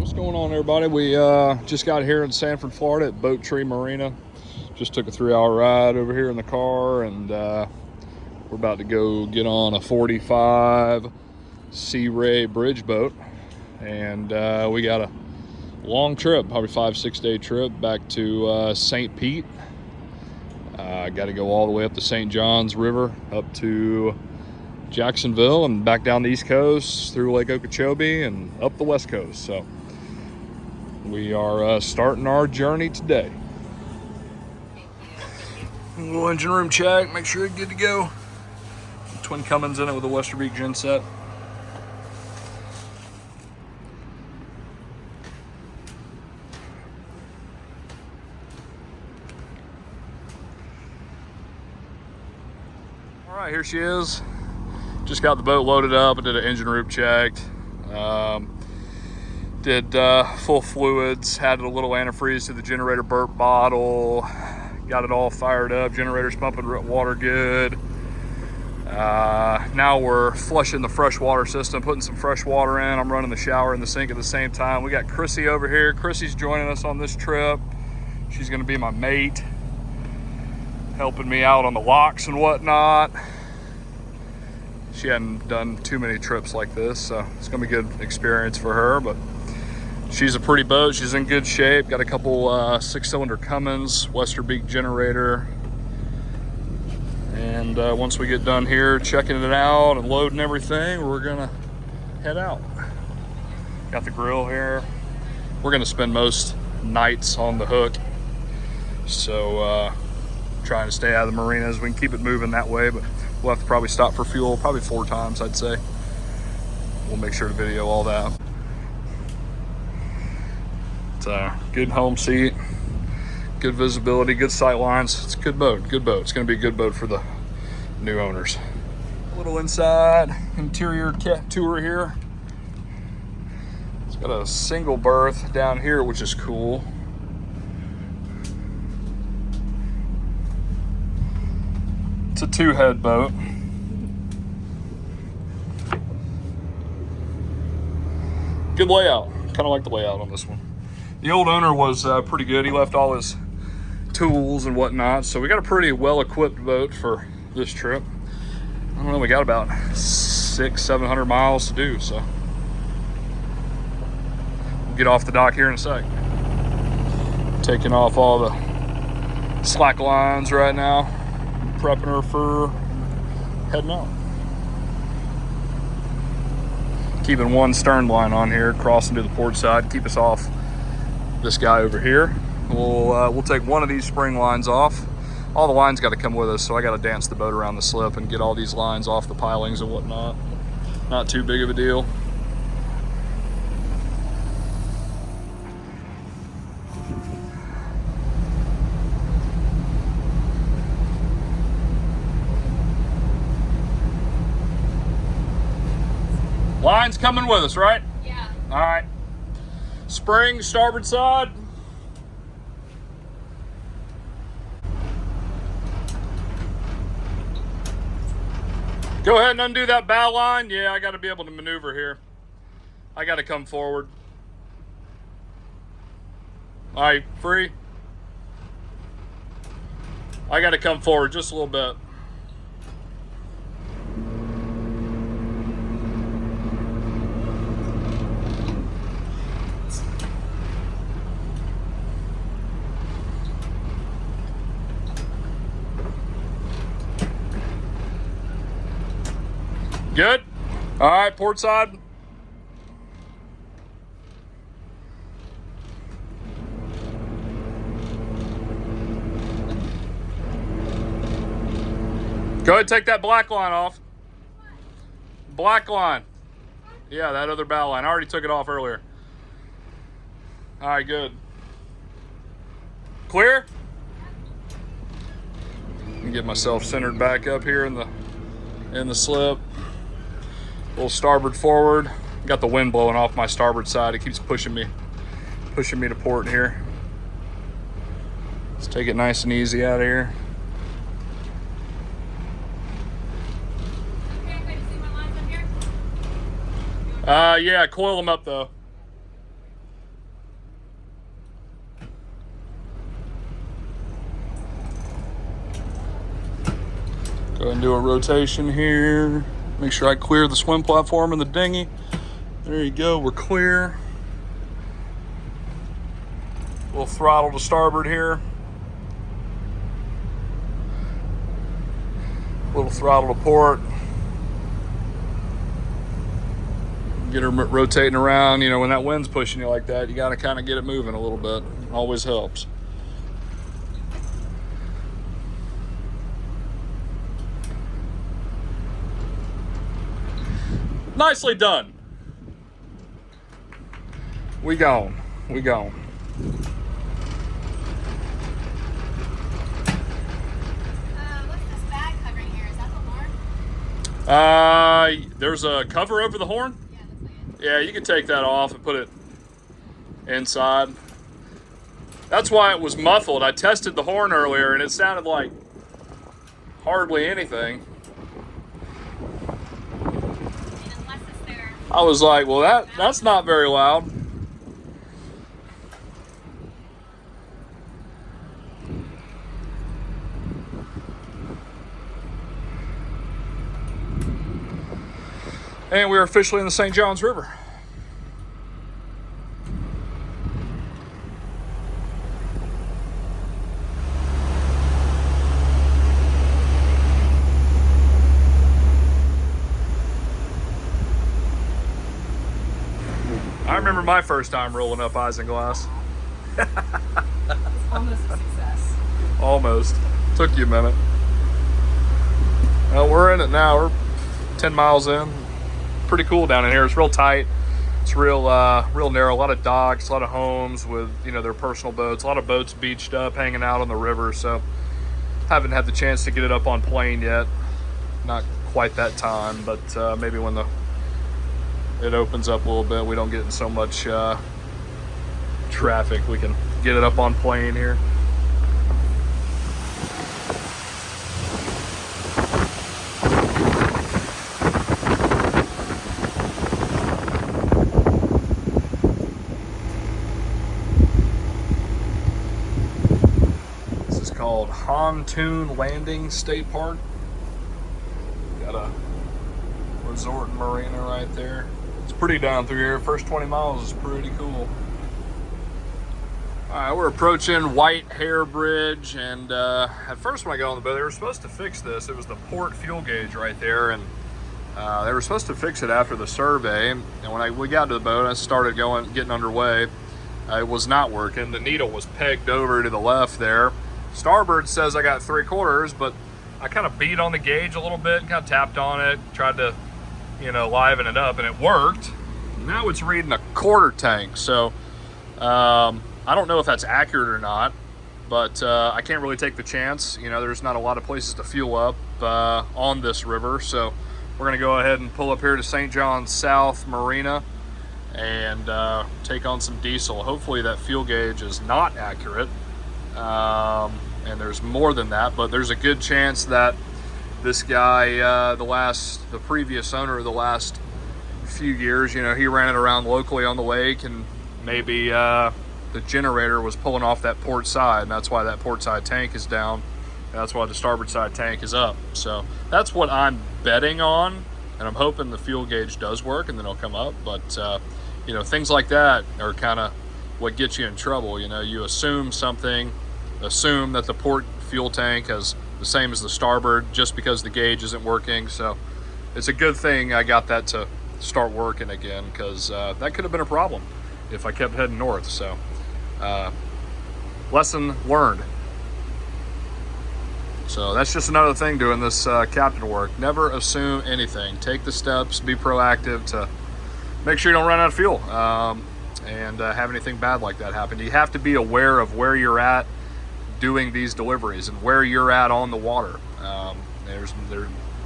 What's going on, everybody? We just got here in Sanford, Florida at Boat Tree Marina. Just took a 3-hour ride over here in the car, and we're about to go get on a 45 Sea Ray bridge boat. And we got a long trip, probably 5-6 day trip back to St. Pete. Got to go all the way up the St. Johns River up to Jacksonville and back down the East Coast through Lake Okeechobee and up the West Coast. So we are starting our journey today. A little engine room check, make sure it's good to go. Twin Cummins in it with a Westerbeek genset. All right, here she is. Just got the boat loaded up. I did an engine room check. Did full fluids, had a little antifreeze to the generator burp bottle, got it all fired up, generator's pumping water good. Now we're flushing the fresh water system, putting some fresh water in. I'm running the shower and the sink at the same time. We got Chrissy over here. Chrissy's joining us on this trip. She's gonna be my mate, helping me out on the locks and whatnot. She hadn't done too many trips like this, so it's gonna be a good experience for her, but she's a pretty boat. She's in good shape. Got a couple 6-cylinder Cummins, Westerbeek generator. And once we get done here checking it out and loading everything, we're gonna head out. Got the grill here. We're gonna spend most nights on the hook. So trying to stay out of the marinas. We can keep it moving that way, but we'll have to probably stop for fuel, probably 4 times, I'd say. We'll make sure to video all that. It's a good home seat, good visibility, good sight lines. It's a good boat, good boat. It's gonna be a good boat for the new owners. A little inside interior tour here. It's got a single berth down here, which is cool. It's a 2-head boat. Good layout. Kind of like the layout on this one. The old owner was pretty good. He left all his tools and whatnot. So we got a pretty well-equipped boat for this trip. I don't know, we got about 600-700 miles to do, so we'll get off the dock here in a sec. Taking off all the slack lines right now. Prepping her for heading out. Keeping one stern line on here, crossing to the port side, keep us off this guy over here. We'll take one of these spring lines off. All the lines got to come with us, so I got to dance the boat around the slip and get all these lines off the pilings and whatnot. Not too big of a deal. Line's coming with us, right? Yeah. All right. Spring, starboard side. Go ahead and undo that bow line. Yeah, I got to be able to maneuver here. I got to come forward. All right, free. I got to come forward just a little bit. Good? All right, port side. Go ahead and take that black line off. Black line. Yeah, that other bow line. I already took it off earlier. All right, good. Clear? Let me get myself centered back up here in the slip. A little starboard forward. Got the wind blowing off my starboard side. It keeps pushing me to port here. Let's take it nice and easy out of here. Okay, wait, see my lines on here? Yeah, coil them up though. Go ahead and do a rotation here. Make sure I clear the swim platform and the dinghy. There you go, we're clear. Little throttle to starboard here. Little throttle to port. Get her rotating around. You know, when that wind's pushing you like that, you got to kind of get it moving a little bit. Always helps. Nicely done. We gone. We gone. What's this bag covering here? Is that the horn? There's a cover over the horn. Yeah, that's like it. Yeah, you can take that off and put it inside. That's why it was muffled. I tested the horn earlier and it sounded like hardly anything. I was like, well, that's not very loud. And we are officially in the St. Johns River. I remember my first time rolling up isinglass. It's almost a success. Almost. Took you a minute. Well, we're in it now. We're 10 miles in. Pretty cool down in here. It's real tight. It's real narrow. A lot of docks, a lot of homes with, you know, their personal boats. A lot of boats beached up, hanging out on the river. So haven't had the chance to get it up on plane yet. Not quite that time, but maybe when it opens up a little bit, we don't get in so much traffic, we can get it up on plane here. This is called Pontoon Landing State Park. Got a resort and marina right there. It's pretty down through here. First 20 miles is pretty cool. All right, we're approaching White Hare Bridge, and at first when I got on the boat, they were supposed to fix this. It was the port fuel gauge right there, and they were supposed to fix it after the survey. And when we got to the boat, I started getting underway. It was not working. The needle was pegged over to the left there. Starboard says I got 3/4, but I kind of beat on the gauge a little bit and kind of tapped on it, tried to, you know, liven it up, and it worked. Now it's reading a 1/4 tank, so I don't know if that's accurate or not, but I can't really take the chance. You know, there's not a lot of places to fuel up on this river, so we're gonna go ahead and pull up here to St. John's South Marina and take on some diesel. Hopefully that fuel gauge is not accurate, and there's more than that, but there's a good chance that this guy, the previous owner of the last few years, you know, he ran it around locally on the lake, and maybe the generator was pulling off that port side, and that's why that port side tank is down, and that's why the starboard side tank is up. So that's what I'm betting on, and I'm hoping the fuel gauge does work and then it'll come up. But you know, things like that are kind of what gets you in trouble. You know, you assume that the port fuel tank is the same as the starboard just because the gauge isn't working. So it's a good thing I got that to start working again, because that could have been a problem if I kept heading north. So lesson learned. So that's just another thing doing this captain work. Never assume anything. Take the steps, be proactive to make sure you don't run out of fuel and have anything bad like that happen. You have to be aware of where you're at doing these deliveries and where you're at on the water.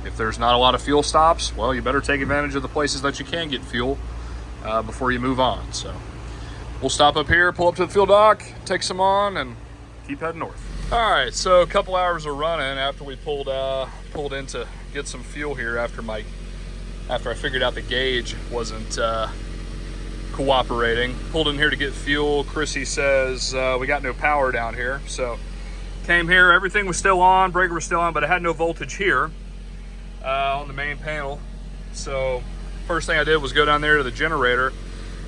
If there's not a lot of fuel stops, well, you better take advantage of the places that you can get fuel before you move on. So we'll stop up here, pull up to the fuel dock, take some on, and keep heading north. All right, so a couple hours of running after we pulled in to get some fuel here after I figured out the gauge wasn't cooperating. Pulled in here to get fuel. Chrissy says we got no power down here, so Came here, everything was still on, breaker was still on, but it had no voltage here on the main panel. So first thing I did was go down there to the generator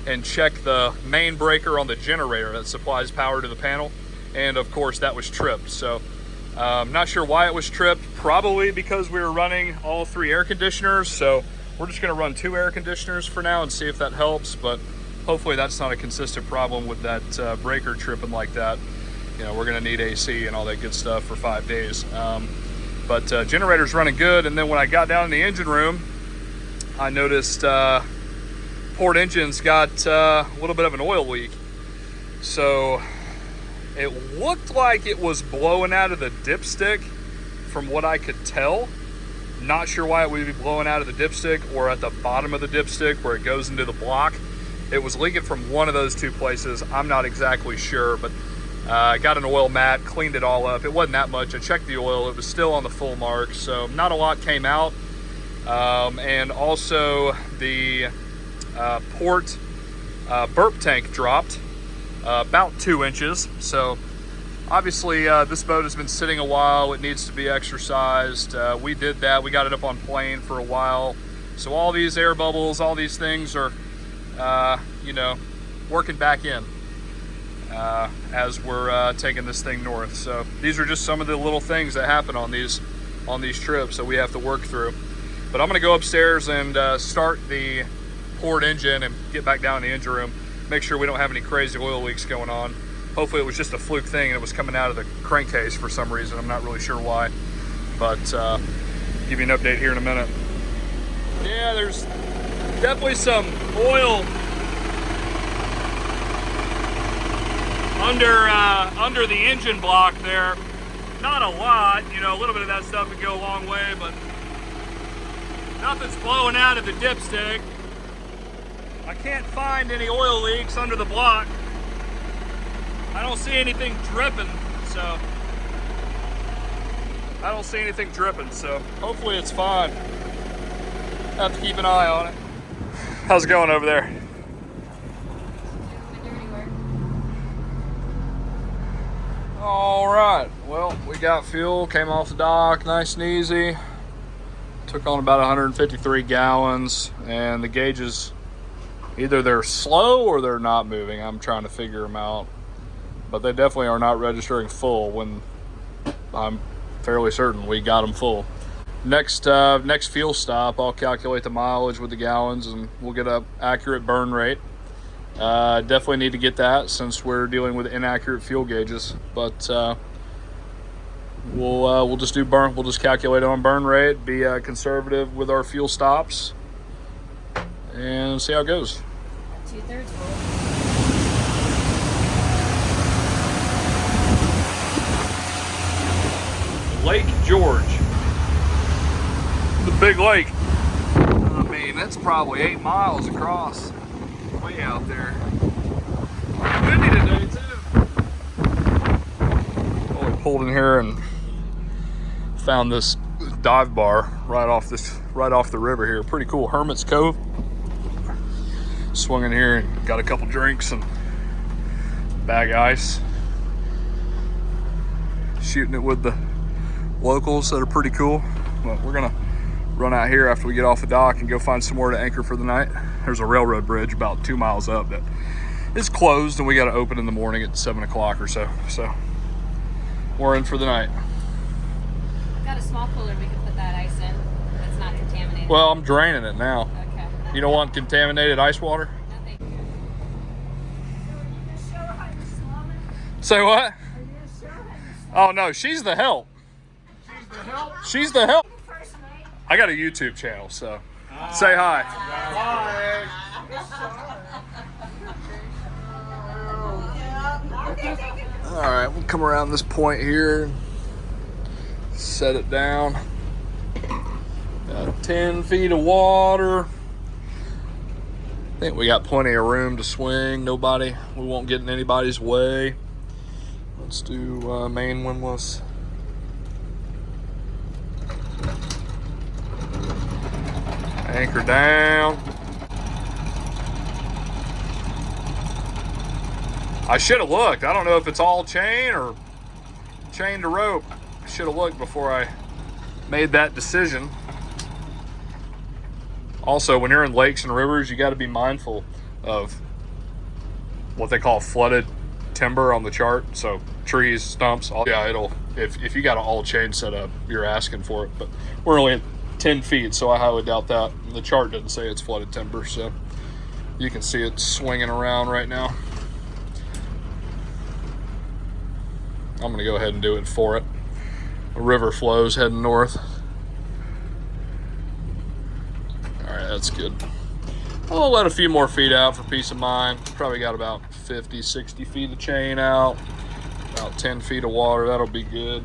and check the main breaker on the generator that supplies power to the panel. And of course that was tripped. So not sure why it was tripped, probably because we were running all 3 air conditioners. So we're just gonna run 2 air conditioners for now and see if that helps, but hopefully that's not a consistent problem with that breaker tripping like that. You know, we're gonna need AC and all that good stuff for 5 days. But generator's running good. And then when I got down in the engine room, I noticed port engine's got a little bit of an oil leak. So it looked like it was blowing out of the dipstick from what I could tell. Not sure why it would be blowing out of the dipstick or at the bottom of the dipstick where it goes into the block. It was leaking from one of those 2 places. I'm not exactly sure, but I got an oil mat, cleaned it all up. It wasn't that much. I checked the oil. It was still on the full mark, so not a lot came out. And also the port burp tank dropped about 2 inches. So obviously this boat has been sitting a while. It needs to be exercised. We did that. We got it up on plane for a while. So all these air bubbles, all these things are, you know, working back in as we're taking this thing north. So these are just some of the little things that happen on these trips that we have to work through. But I'm gonna go upstairs and start the port engine and get back down in the engine room, make sure we don't have any crazy oil leaks going on. Hopefully it was just a fluke thing and it was coming out of the crankcase for some reason. I'm not really sure why, but give you an update here in a minute. Yeah, there's definitely some oil under the engine block there. Not a lot, you know, a little bit of that stuff would go a long way, but nothing's blowing out of the dipstick. I can't find any oil leaks under the block. I don't see anything dripping, so hopefully it's fine. Have to keep an eye on it. How's it going over there? All right, well, we got fuel, came off the dock, nice and easy. Took on about 153 gallons, and the gauges, either they're slow or they're not moving. I'm trying to figure them out, but they definitely are not registering full when I'm fairly certain we got them full. Next fuel stop, I'll calculate the mileage with the gallons and we'll get an accurate burn rate. Definitely need to get that since we're dealing with inaccurate fuel gauges, but we'll just do burn. We'll just calculate on burn rate, be conservative with our fuel stops, and see how it goes. 2/3 full. Lake George, the big lake. I mean, that's probably 8 miles across, way out there. Windy today too. Well, we pulled in here and found this dive bar right off the river here. Pretty cool, Hermit's Cove. Swung in here and got a couple drinks and bag of ice. Shooting it with the locals that are pretty cool. But we're gonna run out here after we get off the dock and go find somewhere to anchor for the night. There's a railroad bridge about 2 miles up that is closed and we got to open in the morning at 7 o'clock or so. So we're in for the night. Got a small cooler we could put that ice in. That's not contaminated. Well, I'm draining it now. Okay. You don't want contaminated ice water? No, thank you. Say what? Oh no, she's the help. She's the help. I got a YouTube channel, so say hi. All right, we'll come around this point here, set it down. Got 10 feet of water. I think we got plenty of room to swing. We won't get in anybody's way. Let's do main windlass. Anchor down. I should have looked. I don't know if it's all chain or chain to rope. Should have looked before I made that decision. Also, when you're in lakes and rivers, you got to be mindful of what they call flooded timber on the chart. So trees, stumps, it'll, if you got an all chain set up, you're asking for it. But we're only at 10 feet, so I highly doubt that. The chart doesn't say it's flooded timber, so you can see it swinging around right now. I'm gonna go ahead and do it for it. The river flows heading north. All right, that's good. I'll let a few more feet out for peace of mind. Probably got about 50, 60 feet of chain out, about 10 feet of water. That'll be good.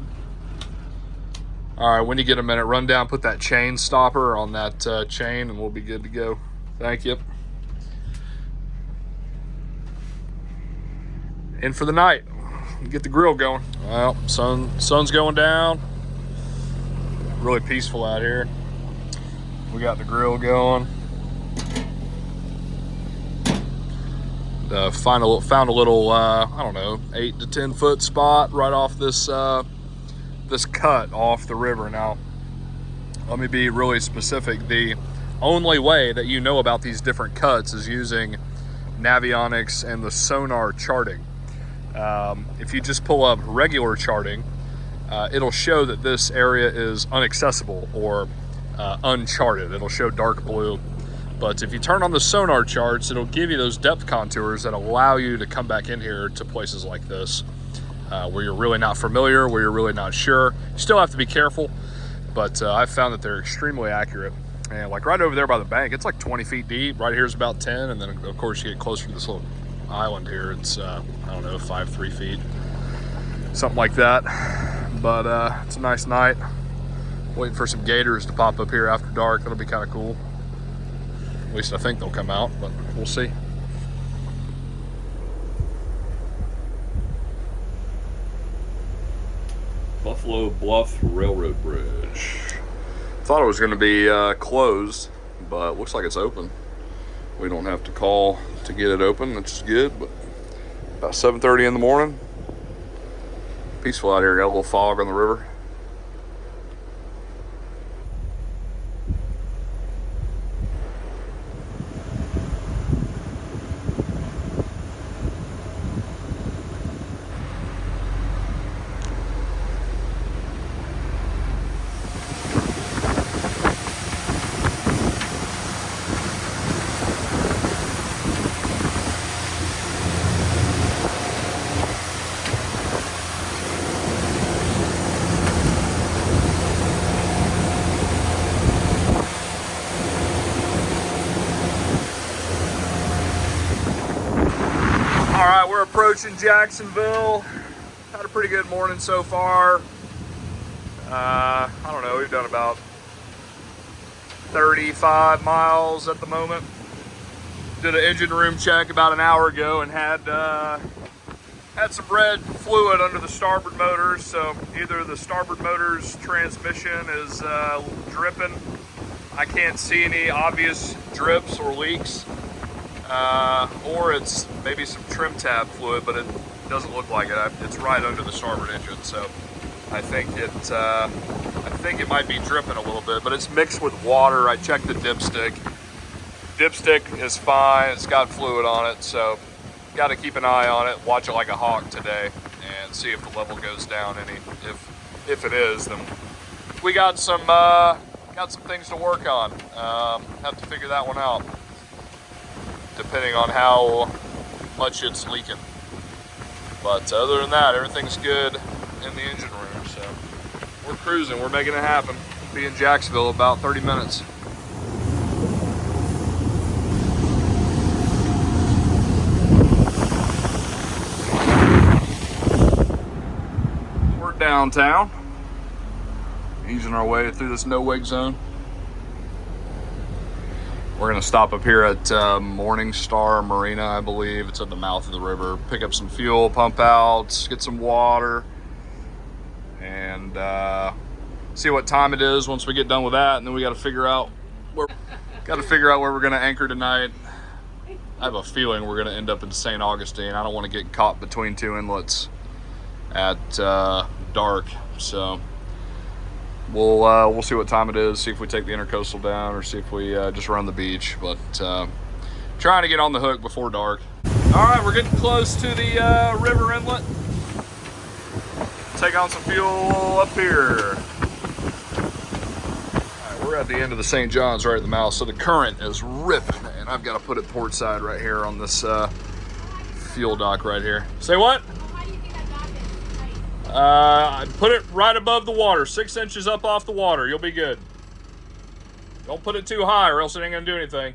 All right, when you get a minute, run down, put that chain stopper on that chain, and we'll be good to go. Thank you. In for the night. Get the grill going. Well, sun's going down. Really peaceful out here. We got the grill going. Found a little I don't know, 8 to 10 foot spot right off this this cut off the river. Now, let me be really specific. The only way that you know about these different cuts is using Navionics and the sonar charting. If you just pull up regular charting, it'll show that this area is inaccessible or uncharted. It'll show dark blue. But if you turn on the sonar charts, it'll give you those depth contours that allow you to come back in here to places like this, where you're really not familiar, where you're really not sure. You still have to be careful, but I've found that they're extremely accurate. And like right over there by the bank, it's like 20 feet deep. Right here is about 10, and then of course you get closer to this little island here, it's I don't know, 3 feet, something like that. But it's a nice night. Waiting for some gators to pop up here after dark. That'll be kind of cool. At least I think they'll come out, but we'll see. Buffalo Bluff Railroad Bridge. Thought it was going to be closed, but looks like it's open. We don't have to call to get it open, which is good. But about 7:30 in the morning. Peaceful out here. Got a little fog on the river. We're approaching Jacksonville. Had a pretty good morning so far. I don't know, we've done about 35 miles at the moment. Did an engine room check about an hour ago and had some red fluid under the starboard motors. So either the starboard motor's transmission is dripping. I can't see any obvious drips or leaks. Or it's maybe some trim tab fluid, but it doesn't look like it. It's right under the starboard engine, so I think it might be dripping a little bit, but it's mixed with water. I checked the dipstick. Dipstick is fine. It's got fluid on it, so got to keep an eye on it. Watch it like a hawk today, and see if the level goes down any. If it is, then we got some things to work on. Have to figure that one out, depending on how much it's leaking. But other than that, everything's good in the engine room, so we're cruising, we're making it happen. Be in Jacksonville about 30 minutes. We're downtown, easing our way through this no-wake zone. We're gonna stop up here at Morningstar Marina, I believe. It's at the mouth of the river. Pick up some fuel, pump out, get some water, and see what time it is once we get done with that. And then we got to figure out where we're gonna anchor tonight. I have a feeling we're gonna end up in St. Augustine. I don't want to get caught between two inlets at dark. So we'll see what time it is, see if we take the intercoastal down or see if we just run the beach. But trying to get on the hook before dark. All right, we're getting close to the river inlet. Take on some fuel up here. All right, we're at the end of the St. John's, right at the mouth, so the current is ripping, and I've got to put it port side right here on this fuel dock right here. Say what? Why do you think that dock is tight? I put it right above the water, 6 inches up off the water. You'll be good. Don't put it too high or else it ain't gonna do anything.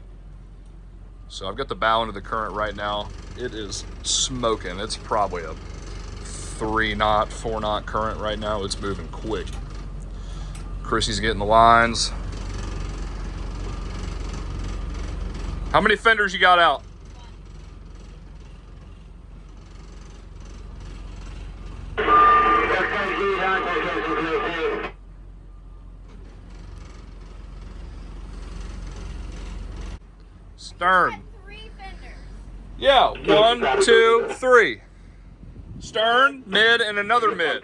So I've got the bow into the current right now. It is smoking. It's probably a 3 knot, 4 knot current right now. It's moving quick. Chrissy's getting the lines. How many fenders you got out? Stern. 3 fenders. Yeah, 1, 2, 3. Stern, mid, and another mid.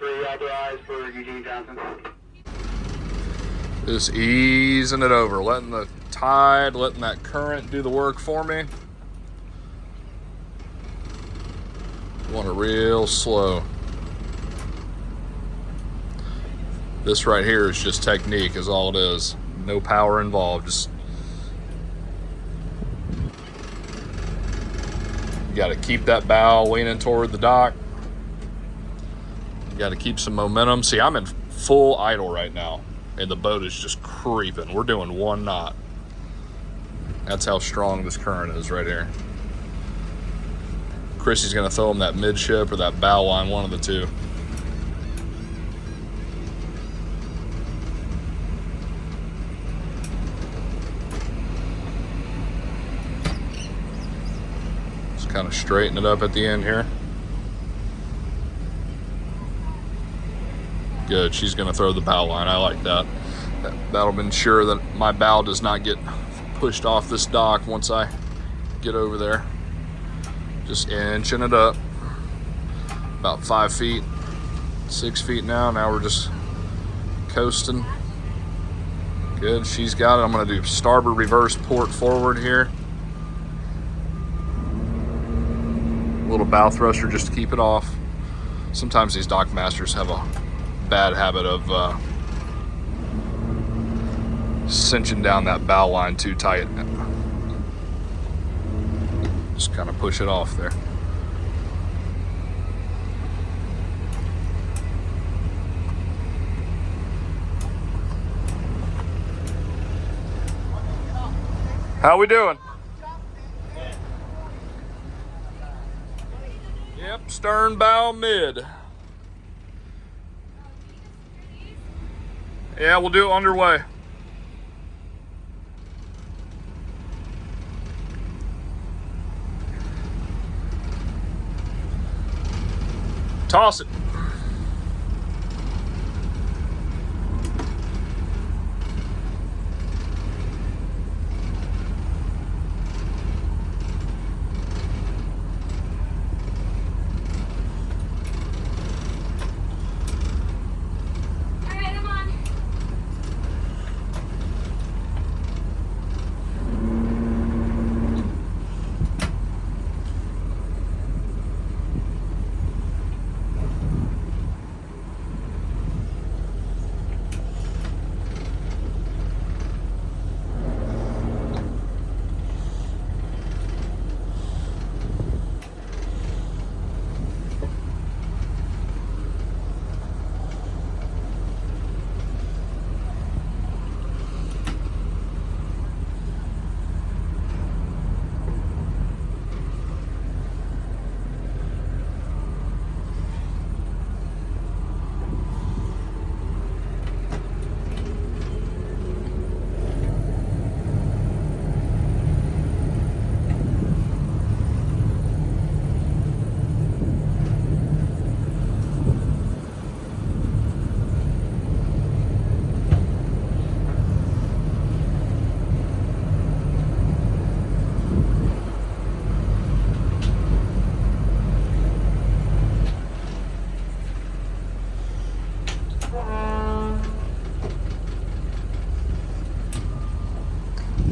Just easing it over, letting the tide, letting that current do the work for me. Want it real slow. This right here is just technique, is all it is. No power involved. Just you got to keep that bow leaning toward the dock. You got to keep some momentum. See, I'm in full idle right now, and the boat is just creeping. We're doing 1 knot. That's how strong this current is right here. Chrissy's going to throw him that midship or that bow line, one of the two. Just kind of straighten it up at the end here. Good, she's going to throw the bow line. I like that. That'll ensure that my bow does not get pushed off this dock once I get over there. Just inching it up. About 5 feet, 6 feet now. Now we're just coasting. Good, she's got it. I'm going to do starboard reverse port forward here. A little bow thruster just to keep it off. Sometimes these dock masters have a bad habit of cinching down that bow line too tight. Just kind of push it off there. How we doing? Yep, stern, bow, mid. Yeah, we'll do it underway. Toss it.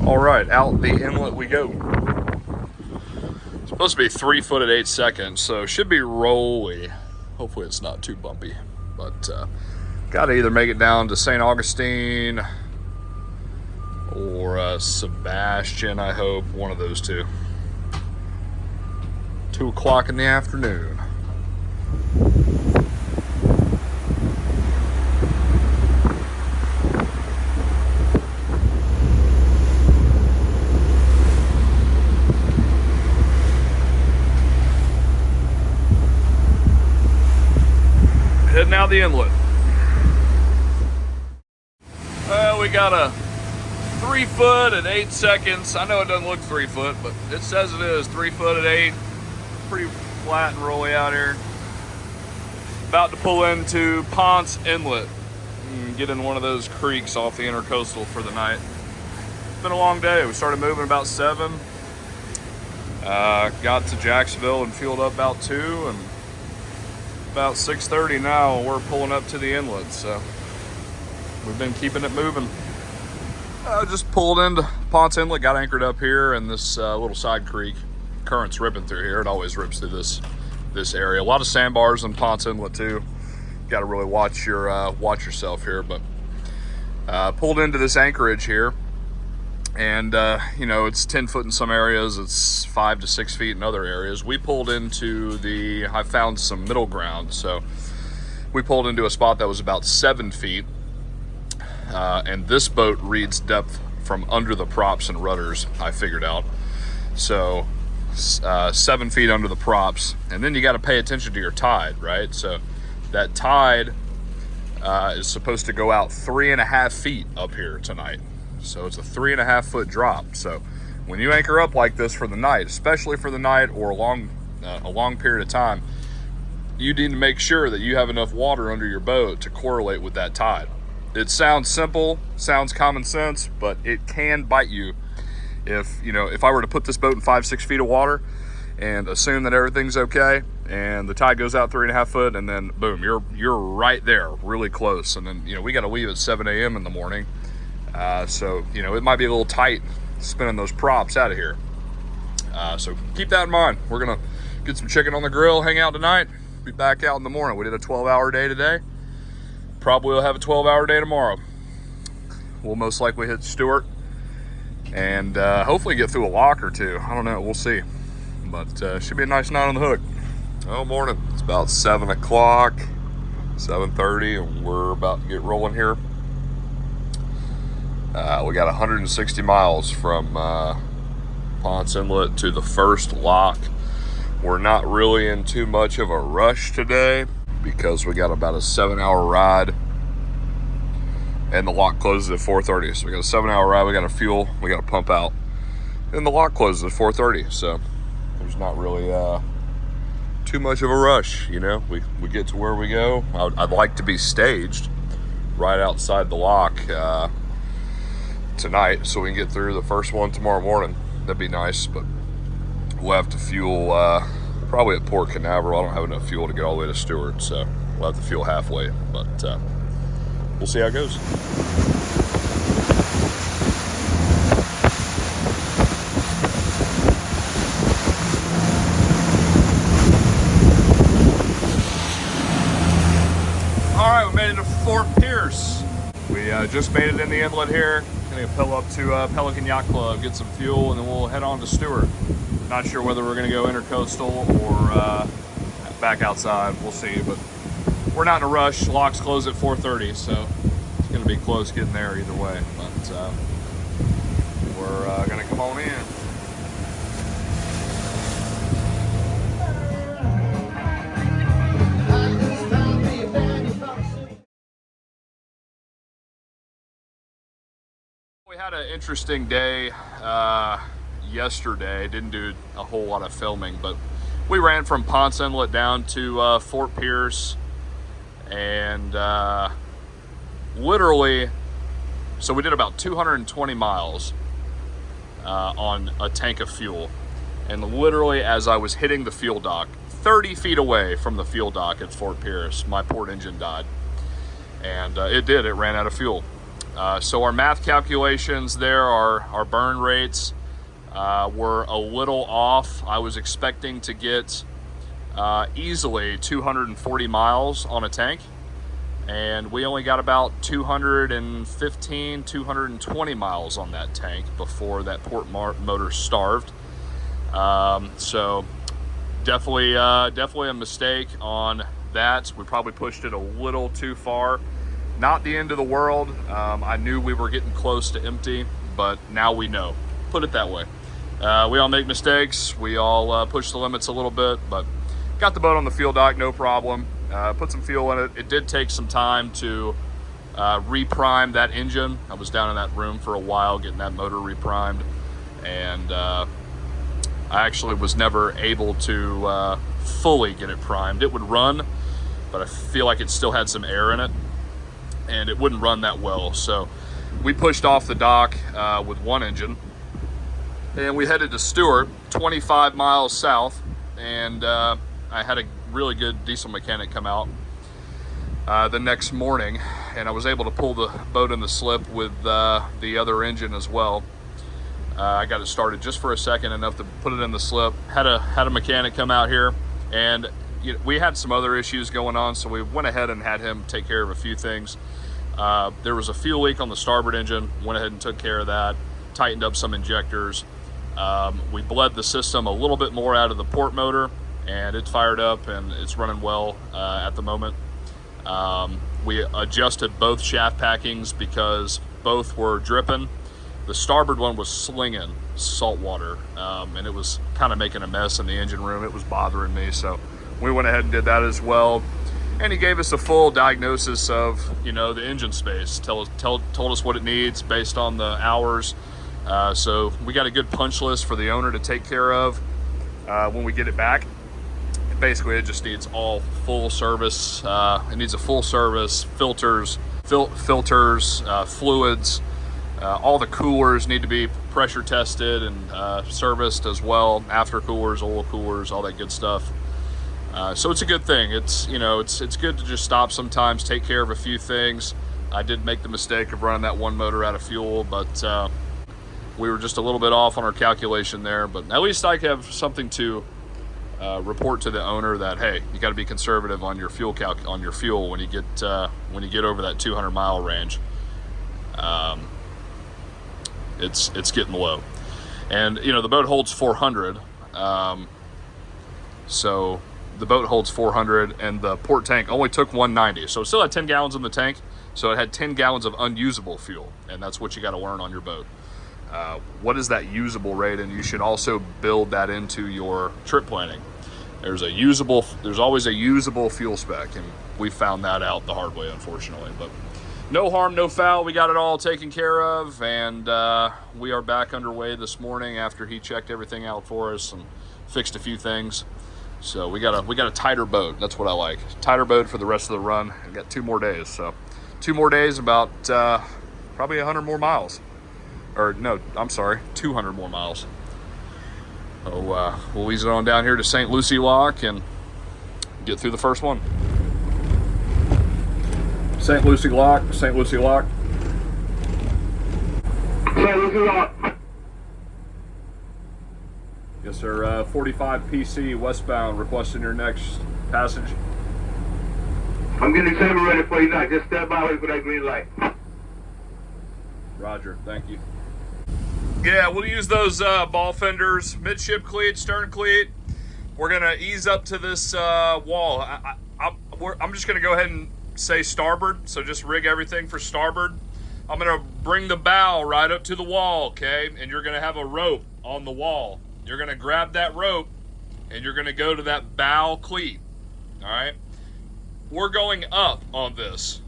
All right, out the inlet we go. It's supposed to be 3 foot at 8 seconds, so it should be rolly. Hopefully it's not too bumpy, but got to either make it down to St. Augustine or Sebastian, I hope. One of those two. 2 o'clock in the afternoon. Heading out the inlet. We got a 3 foot at 8 seconds. I know it doesn't look 3 foot, but it says it is 3 foot at 8. Pretty flat and rolly out here. About to pull into Ponce Inlet and get in one of those creeks off the intercoastal for the night. It's been a long day. We started moving about 7. Got to Jacksonville and fueled up about 2, and about 6:30 now we're pulling up to the inlet, so we've been keeping it moving. Just pulled into Ponce Inlet, got anchored up here in this little side creek. Current's ripping through here. It always rips through this area. A lot of sandbars in Ponce Inlet too. Got to really watch yourself here. But pulled into this anchorage here, and you know, it's 10 foot in some areas. It's 5 to 6 feet in other areas. We pulled into I found some middle ground, so we pulled into a spot that was about 7 feet. And this boat reads depth from under the props and rudders, I figured out. So 7 feet under the props, and then you got to pay attention to your tide, right? So that tide is supposed to go out 3.5 feet up here tonight. So it's a 3.5 foot drop. So when you anchor up like this for the night, especially for the night or a long period of time, you need to make sure that you have enough water under your boat to correlate with that tide. It sounds simple, sounds common sense, but it can bite you. If I were to put this boat in 5-6 feet of water and assume that everything's okay, and the tide goes out 3.5 foot, and then boom, you're right there, really close. And then we got to leave at 7 a.m. in the morning, so it might be a little tight spinning those props out of here. So keep that in mind. We're gonna get some chicken on the grill, hang out tonight, be back out in the morning. We did a 12-hour day today. Probably will have a 12-hour day tomorrow. We'll most likely hit Stewart and hopefully get through a lock or two. I don't know, we'll see. But should be a nice night on the hook. Oh, morning. It's about 7 o'clock, 7:30, and we're about to get rolling here. We got 160 miles from Ponce Inlet to the first lock. We're not really in too much of a rush today because we got about a 7-hour ride, and the lock closes at 4:30. So we got a 7-hour ride, we got to fuel, we got to pump out, and the lock closes at 4:30. So there's not really too much of a rush. We get to where we go. I'd like to be staged right outside the lock tonight so we can get through the first one tomorrow morning. That'd be nice, but we'll have to fuel probably at Port Canaveral. I don't have enough fuel to get all the way to Stewart, so we'll have to fuel halfway, but we'll see how it goes. All right, we made it to Fort Pierce. We just made it in the inlet here. Gonna pull up to Pelican Yacht Club, get some fuel, and then we'll head on to Stewart. Not sure whether we're gonna go intercoastal or back outside. We'll see, but we're not in a rush. Locks close at 4:30, so it's gonna be close getting there either way. But we're gonna come on in. We had an interesting day yesterday. Didn't do a whole lot of filming, but we ran from Ponce Inlet down to Fort Pierce, and literally, so we did about 220 miles on a tank of fuel, and literally as I was hitting the fuel dock, 30 feet away from the fuel dock at Fort Pierce, my port engine died, and it ran out of fuel. So our math calculations there, our burn rates were a little off. I was expecting to get easily 240 miles on a tank, and we only got about 215, 220 miles on that tank before that port motor starved. So definitely a mistake on that. We probably pushed it a little too far. Not the end of the world. I knew we were getting close to empty, but now we know. Put it that way. We all make mistakes. We all push the limits a little bit, but got the boat on the fuel dock, no problem. Put some fuel in it. It did take some time to reprime that engine. I was down in that room for a while getting that motor reprimed, and I actually was never able to fully get it primed. It would run, but I feel like it still had some air in it, and it wouldn't run that well. So we pushed off the dock with one engine, and we headed to Stewart, 25 miles south, and I had a really good diesel mechanic come out the next morning, and I was able to pull the boat in the slip with the other engine as well. I got it started just for a second, enough to put it in the slip. Had a mechanic come out here, and we had some other issues going on, so we went ahead and had him take care of a few things. There was a fuel leak on the starboard engine. Went ahead and took care of that. Tightened up some injectors. We bled the system a little bit more out of the port motor, and it's fired up and it's running well at the moment. We adjusted both shaft packings because both were dripping. The starboard one was slinging salt water, and it was kind of making a mess in the engine room. It was bothering me, so we went ahead and did that as well. And he gave us a full diagnosis of, the engine space. Told us what it needs based on the hours. So we got a good punch list for the owner to take care of when we get it back. Basically, it just needs all full service. It needs a full service, filters, fluids. All the coolers need to be pressure tested and serviced as well. After coolers, oil coolers, all that good stuff. So it's a good thing. It's good to just stop sometimes, take care of a few things. I did make the mistake of running that one motor out of fuel, but we were just a little bit off on our calculation there. But at least I have something to report to the owner that, hey, you got to be conservative on your fuel when you get over that 200 mile range. It's getting low, and the boat holds 400. So the boat holds 400, and the port tank only took 190. So it still had 10 gallons in the tank. So it had 10 gallons of unusable fuel, and that's what you got to learn on your boat. What is that usable rate? And you should also build that into your trip planning. There's always a usable fuel spec, and we found that out the hard way, unfortunately. But no harm, no foul. We got it all taken care of, and we are back underway this morning after he checked everything out for us and fixed a few things. So we got a tighter boat. That's what I like. Tighter boat for the rest of the run. We got 2 more days. So 2 more days, about probably 100 more miles. Or no, I'm sorry, 200 more miles. So we'll ease it on down here to St. Lucie Lock and get through the first one. St. Lucie Lock, St. Lucie Lock. St. Lucie Lock. Yes, sir. 45 PC westbound, requesting your next passage. I'm getting the camera ready for you now. Just step by wait for that green light. Roger, thank you. Yeah, we'll use those ball fenders, midship cleat, stern cleat. We're gonna ease up to this wall. I'm just gonna go ahead and say starboard, so just rig everything for starboard. I'm gonna bring the bow right up to the wall, okay? And you're gonna have a rope on the wall. You're gonna grab that rope and you're gonna go to that bow cleat, all right? We're going up on this,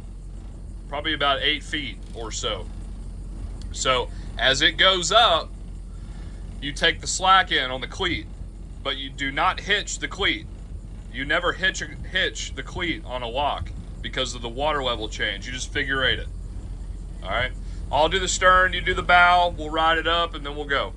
probably about 8 feet or so. So as it goes up, you take the slack in on the cleat, but you do not hitch the cleat. You never hitch the cleat on a lock because of the water level change. You just figure eight it. All right. I'll do the stern, you do the bow, we'll ride it up, and then we'll go.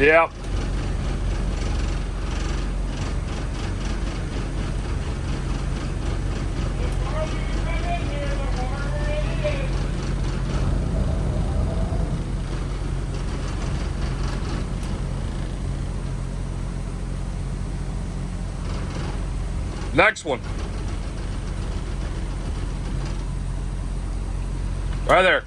Yep. Next one. Right there.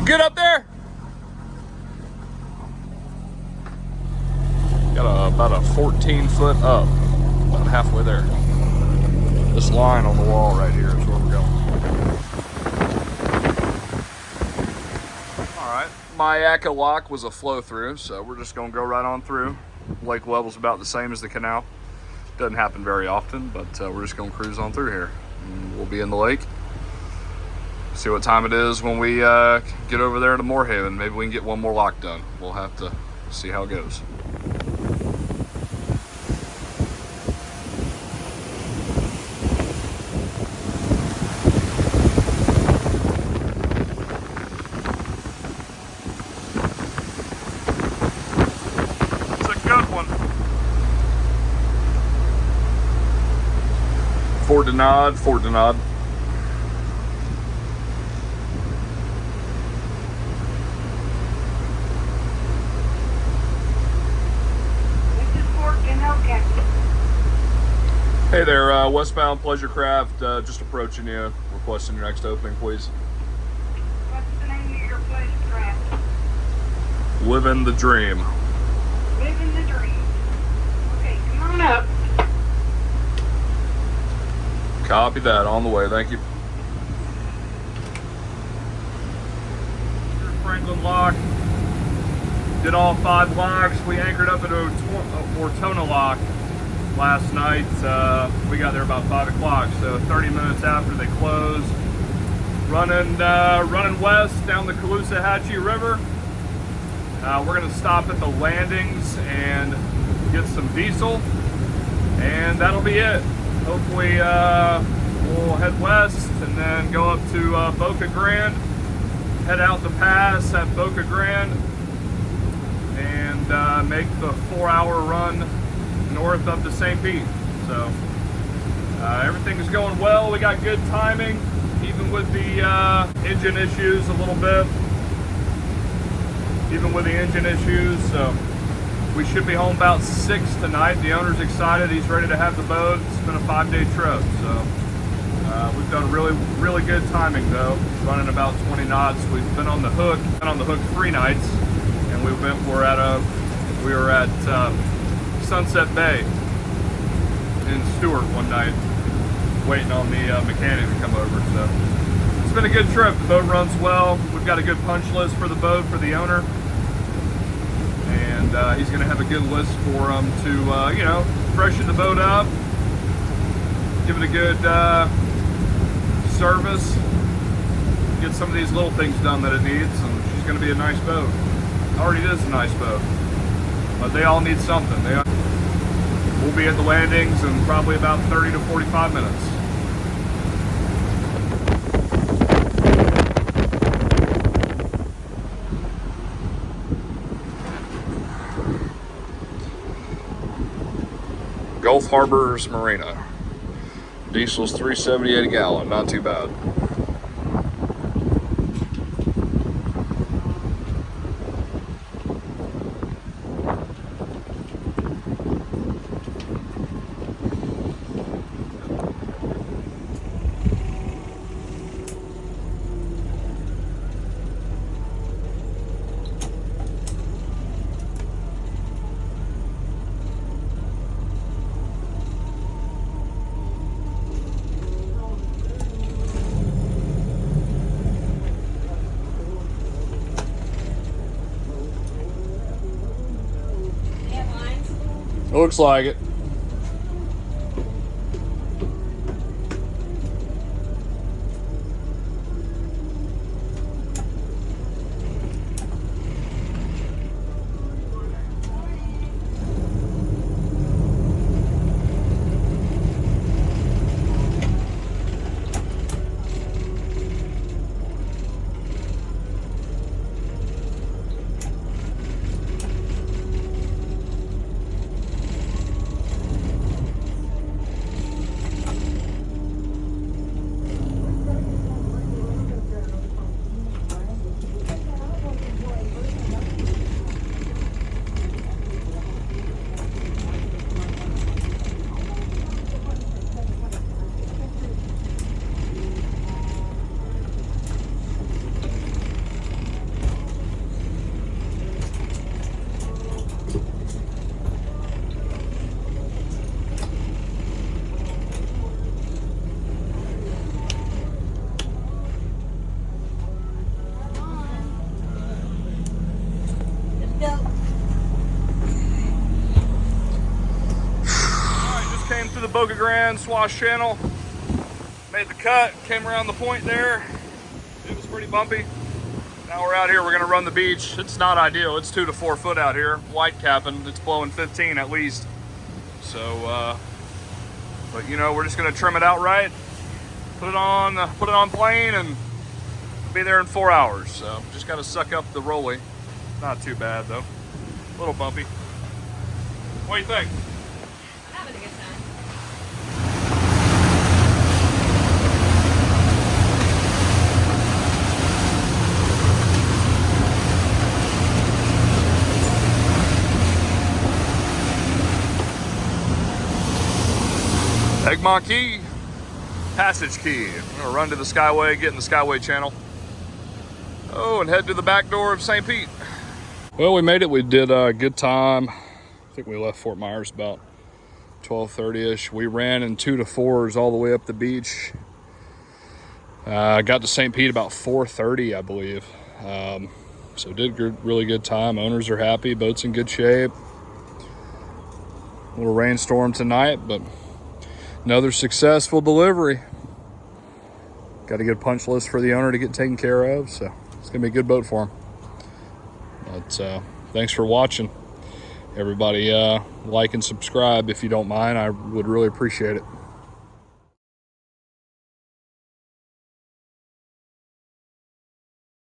Good up there? Got about a 14-foot up, about halfway there. This line on the wall right here is where we're going. All right, Mayaka Lock was a flow through, so we're just gonna go right on through. Lake level's about the same as the canal. Doesn't happen very often, but we're just gonna cruise on through here. And we'll be in the lake. See what time it is when we get over there to Moorhaven. Maybe we can get one more lock done. We'll have to see how it goes. It's a good one. Fort Denard, Fort Denard. Hey there, westbound pleasure craft, just approaching you, requesting your next opening, please. What's the name of your pleasure craft? Living the dream. Living the dream. Okay, come on up. Copy that, on the way, thank you. Franklin Lock. Did all 5 locks. We anchored up at Ortona Lock last night. We got there about 5 o'clock, so 30 minutes after they closed. Running west down the Caloosahatchee River. We're gonna stop at the landings and get some diesel, and that'll be it. Hopefully we'll head west and then go up to Boca Grande, head out the pass at Boca Grande, and make the 4-hour run north up to St. Pete. So everything is going well. We got good timing, even with the engine issues a little bit. So we should be home about 6 tonight. The owner's excited. He's ready to have the boat. It's been a 5-day trip, so we've done really good timing though. Running about 20 knots. We've been on the hook 3 nights, and we were at Sunset Bay in Stewart one night, waiting on the mechanic to come over. So it's been a good trip. The boat runs well. We've got a good punch list for the boat for the owner, and he's going to have a good list for them to freshen the boat up, give it a good service, get some of these little things done that it needs, and she's going to be a nice boat. Already is a nice boat, but they all need something. We'll be at the landings in probably about 30 to 45 minutes. Gulf Harbors Marina. Diesel's $3.78 a gallon, not too bad. looks like it. Came through the Boca Grande Swash Channel, made the cut, came around the point there. It was pretty bumpy. Now we're out here, we're gonna run the beach. It's not ideal, it's 2 to 4 foot out here, white capping, it's blowing 15 at least. So, but you know, we're just gonna trim it out right, put it on plane and be there in 4 hours. So just gotta suck up the rolly. Not too bad though, a little bumpy. What do you think? Having a good time. Egmont Key, Passage Key. I'm gonna run to the Skyway, get in the Skyway channel. Oh, and head to the back door of St. Pete. Well, we made it. We did a good time. I think we left Fort Myers about 12:30ish. We ran in 2 to 4s all the way up the beach. Got to St. Pete about 4:30, I believe. So did really good time. Owners are happy. Boat's in good shape. A little rainstorm tonight, but another successful delivery. Got a good punch list for the owner to get taken care of, so it's gonna be a good boat for him. But thanks for watching. Everybody like and subscribe if you don't mind. I would really appreciate it.